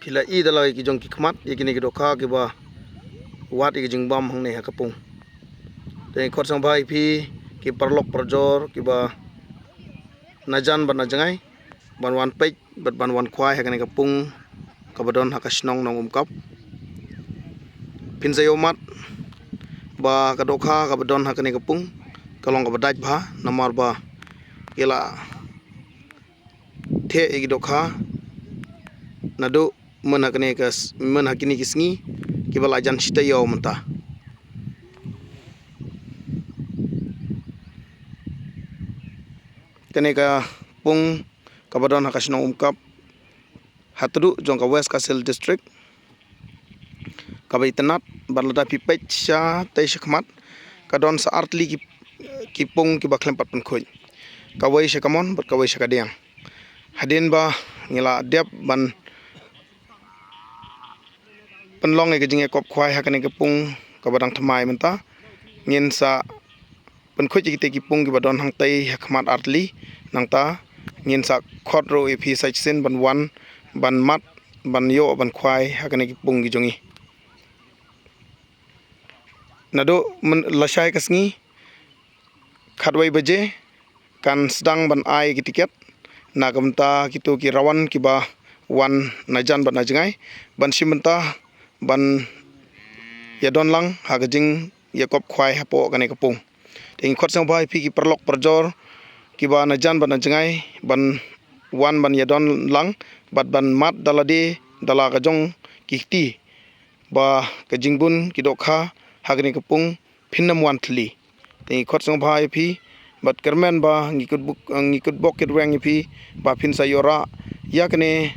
Pila I dalam ki jong ki khmat ikini ki dokha ki ba wat ki jing bam hang ne ha kapung. Te khot sang bhai phi ki parlok parjor ki ba najan ban najangai ban wan pek ban wan khwai ha kani kapung kabadon ha kasnong nong kap. Pin sayomat ba kadokha kabadon ha kani kapung kalong kabadaj bha namar ba ila the igi dokha nado men hakini kisngi kibal ajan sita yaw menta kene ka pung kabadon hakasnong umkap hatru jong ka West Kasil district kabai tenat barlada pipet sha tai shakmat kadon sa artli ki pung ki baklem pat pen khoi kawai shakamon ber kawai shakadiang hadin ba ngila dep ban penlong e jing e kop khwai hakane ke pung kabadang thamai menta ngin sa pen khoi ki te ki pung ki badon hang tai hakmat artli nangta ngin sa khodro e phi sin ban wan ban mat ban yo ban khwai hakane ki pung ki jongi nado lashai kasngi khatwai baje kan sedang ban ai ki tiket nagamta kitu ki rawan ki ba wan najan ban najangai ban simenta ban yadon lang hagajing yakop khwai hapo kane kapung ting khot sang bai phi ki perlok perjor ki ba najan ban najangai ban wan ban yadon lang ban mat dalade dala kajong kihti ba kajingbun ki dokha hagani kapung phinnam wan thli ting khot sang bai phi bat kermen ba ngikut bok kit wang phi ba phin sayora yakne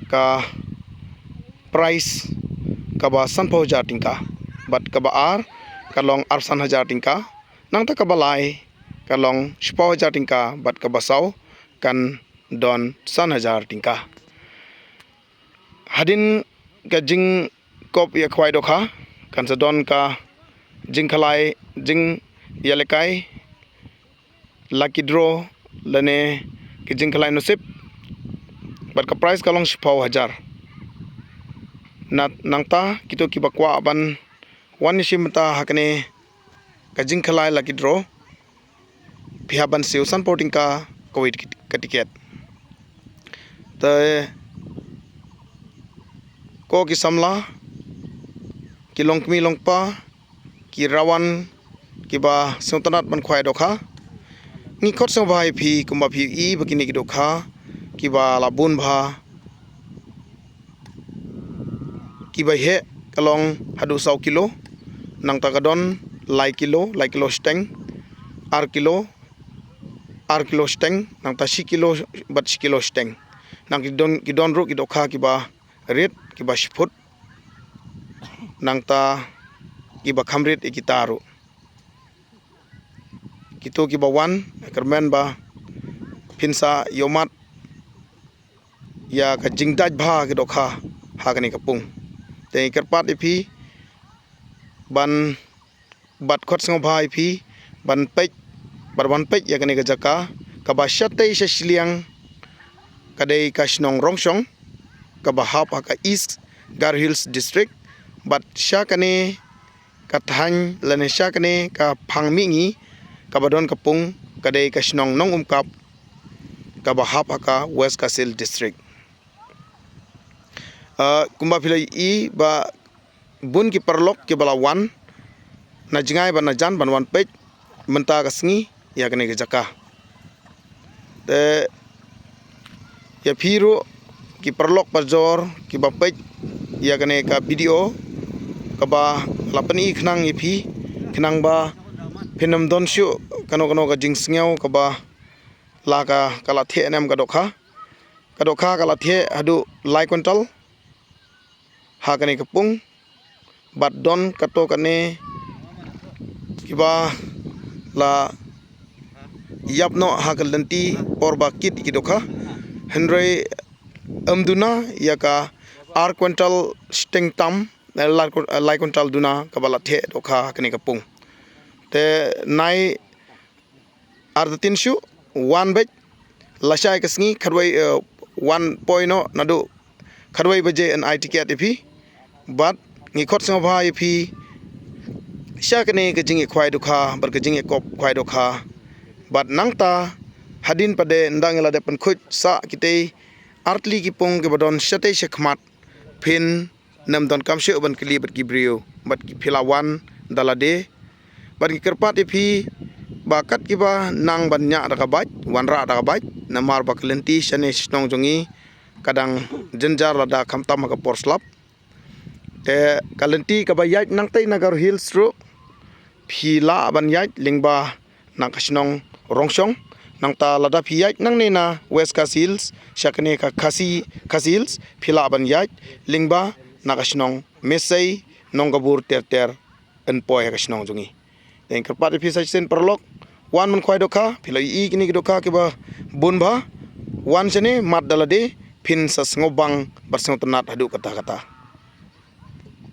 ka price ka ba sanpho jar tingka bat ka ba ar kalong arsan hajar tingka nang ta ka balai kalong spo hajar tingka bat ka basau kan don san hajar tingka hadin ka jing kop ya khwai dokha kan sa don ka jing khalai jing yalekai lucky draw lane ki jing khalai nasib bat ka price kalong spo hajar nangta kito ki bakwa ban wan simta hakne ka jing khalai lucky draw phiaban seusan porting ka covid ka tiket te ko ki samla ki longkmi longpa ki rawan ki ba seutanat ban khwai dokha ni khot sang bhai phi kumba phi I bakini ki dokha ki ba labun bha ki ba he kalong hadu 100 kilo nang tagadon lai kilo steng ar kilo steng nang ta 10 kilo bat 10 kilo steng nang ki don ru ki dokha ki ba ret ki ba shifut nang ta ki ba khamrit ikitaru kito ki ba wan kermen ba phinsa yomat ya ka jingdaj bha ki dokha hakani kapung te kerpat ipi ban bat khot sang bhai phi ban pek barban pek ya kani ka jaka ka ba shatai shashliang kadai ka snong rongsong ka ba hap ka East Gar Hills district bat syakane ka thang lane syakane ka phangmingi ka badon kapung kadai ka snong nong umkap ka ba hap ka West Kasil district kumba philai I ba bun ki perlok ki bala wan najingai ban najan ban wan pek menta kasngi ya kene ke jaka te ya phiru ki perlok pajor ki ba pek ya kene ka video ka ba lapani khnang ipi khnang ba phinam don shu kano ka jingsngeu ka ba la ka kala the nem ka dokha kala the hadu lai kontal hakane kapung bat don kato kane kiba la yapno hakalenti orba kit ikidokha henry amduna yaka ar quintal sting tam lai quintal duna kabala the dokha hakane kapung te nai ar the tinshu one bed lashai kasngi khadwai 1 point no nadu khadwai baje an ai ticket ipi bat ngi khot sing bha ipi syakne ke jingi khwai dukha bar ke jingi kop khwai dukha bat nangta hadin pade ndang la de pan khut sa kite artli ki pung ke badon shate shekmat phin nam don kam she ban kli bat ki brio bat ki philawan dalade bat ki kerpat ipi bakat ki ba nang ban nya daga baj wan ra daga baj namar ba klenti shane snong jongi kadang jenjar lada khamtam ka porslap te kalenti ka ba yaj nang tai nagar hills ro phila ban yaj lingba nang kasnong rongsong nang ta lada phi yaj nang ne na west ka hills shakne ka khasi hills phila ban yaj lingba nang kasnong mesai nongabur ter en poy kasnong jongi en kerpat phi sai sen perlok wan man khwai dokha philai I kini dokha ke ba bun ba wan sene mat dalade phin sa ngobang barsang tanat hadu kata